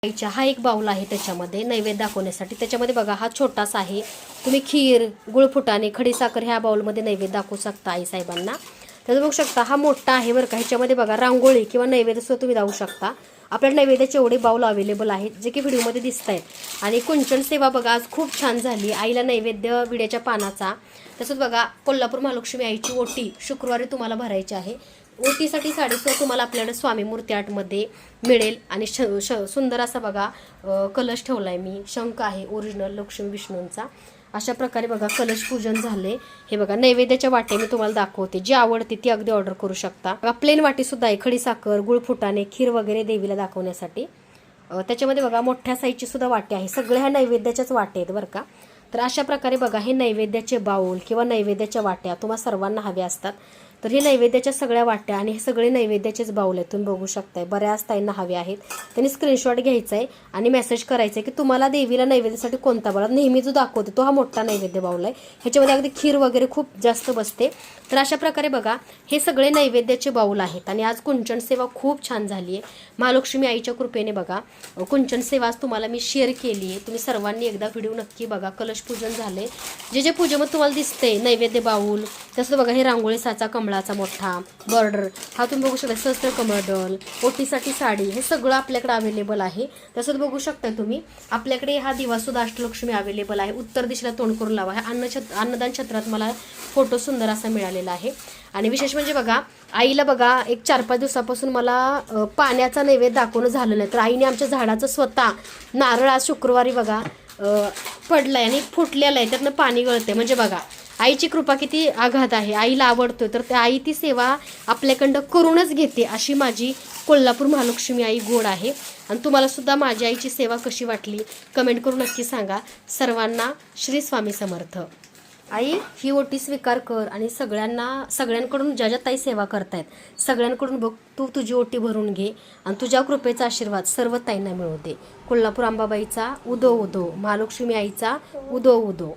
आईच्या हा एक बाउल आहे त्याच्यामध्ये नैवेद्य दाखवण्यासाठी। त्याच्यामध्ये बघा हा छोटासा आहे, तुम्ही खीर, गुळफुटाणे, खडीसाखर ह्या बाउलमध्ये नैवेद्य दाखवू शकता आई साहेबांना। तर बघू शकता हा मोठा आहे बरं का। ह्याच्यामध्ये बघा रांगोळी किंवा नैवेद्य सुद्धा तुम्ही दाखवू शकता। आपल्या नैवेद्याचे एवढे बाउल अवेलेबल आहेत जे की व्हिडिओमध्ये दिसत आहेत। आणि कुंचन सेवा बघा आज खूप छान झाली। आईला नैवेद्य विड्याच्या पानाचा, तसंच बघा कोल्हापूर महालक्ष्मी आईची ओटी शुक्रवारी तुम्हाला भरायची आहे। ओटीसाठी साडीसुद्धा तुम्हाला आपल्याकडे स्वामी मूर्ती आर्टमध्ये मिळेल। आणि सुंदर असा बघा कलश ठेवलाय मी, शंख आहे ओरिजिनल लक्ष्मी विष्णूंचा। अशा प्रकारे बघा कलश पूजन झाले। हे बघा नैवेद्याच्या वाटे मी तुम्हाला दाखवते, जी आवडते ती अगदी ऑर्डर करू शकता। बघा प्लेन वाटी सुद्धा आहे, खडीसाखर, गुळफुटाणे, खीर वगैरे देवीला दाखवण्यासाठी। त्याच्यामध्ये बघा मोठ्या साईजची सुद्धा वाटे आहे, सगळ्या ह्या नैवेद्याच्याच वाटे आहेत बरं का। तर अशा प्रकारे बघा हे नैवेद्याचे बाउल किंवा नैवेद्याच्या वाट्या तुम्हाला सर्वांना हव्या असतात। तर हे नैवेद्याच्या सगळ्या वाट्या आणि हे सगळे नैवेद्याचेच बाउल आहेत, तुम्ही बघू शकताय। बऱ्याच ताईंना हवे आहेत, त्यांनी स्क्रीनशॉट घ्यायचा आहे आणि मेसेज करायचा आहे की तुम्हाला देवीला नैवेद्यासाठी कोणता बाउल। नेहमी जो दाखवते तो हा मोठा नैवेद्य बाउल आहे, ह्याच्यामध्ये अगदी खीर वगैरे खूप जास्त बसते। तर अशा प्रकारे बघा हे सगळे नैवेद्याचे बाउल आहेत। आणि आज कुंचन सेवा खूप छान झाली आहे महालक्ष्मी आईच्या कृपेने। बघा कुंचन सेवा आज तुम्हाला मी शेअर केली आहे, तुम्ही सर्वांनी एकदा व्हिडिओ नक्की बघा। कलश पूजन झाले, जे जे पूजेमध्ये तुम्हाला दिसते नैवेद्य बाउल, तसं बघा हे रांगोळी साचा कमळाचा मोठा बॉर्डर, हा तुम्ही बघू शकता सहस्त्र कमळदल, ओटीसाठी साडी, हे सगळं आपल्याकडे अवेलेबल आहे। तसंच बघू शकता तुम्ही आपल्याकडे हा दिवा सुद्धा अष्टलक्ष्मी अवेलेबल आहे। उत्तर दिशेला तोंड करून लावा, ह्या अन्नदान छत्रात मला फोटो सुंदर असा मिळालेला आहे। आणि विशेष म्हणजे बघा आईला बघा एक 4-5 दिवसापासून मला पाण्याचा नैवेद्य दाखवणं झालं नाही, तर आईने आमच्या झाडाचं स्वतः नारळ आज शुक्रवारी बघा पडलाय आणि फुटलेला आहे, त्यातनं पाणी गळते। म्हणजे बघा आईची कृपा किती आघात आहे, आईला आवडतोय तर त्या आई ती सेवा आपल्याकडं करूनच घेते। अशी माझी कोल्हापूर महालक्ष्मी आई गोड आहे। आणि तुम्हाला सुद्धा माझ्या आईची सेवा कशी वाटली कमेंट करून नक्की सांगा। सर्वांना श्री स्वामी समर्थ। आई ही ओटी स्वीकार कर आणि सगळ्यांकडून ज्या ज्या ताई सेवा करतायत सगळ्यांकडून बघ तू तुझी ओटी भरून घे आणि तुझ्या कृपेचा आशीर्वाद सर्व ताईंना मिळू दे। कोल्हापूर अंबाबाईचा उदो उदो, महालक्ष्मी आईचा उदो उदो।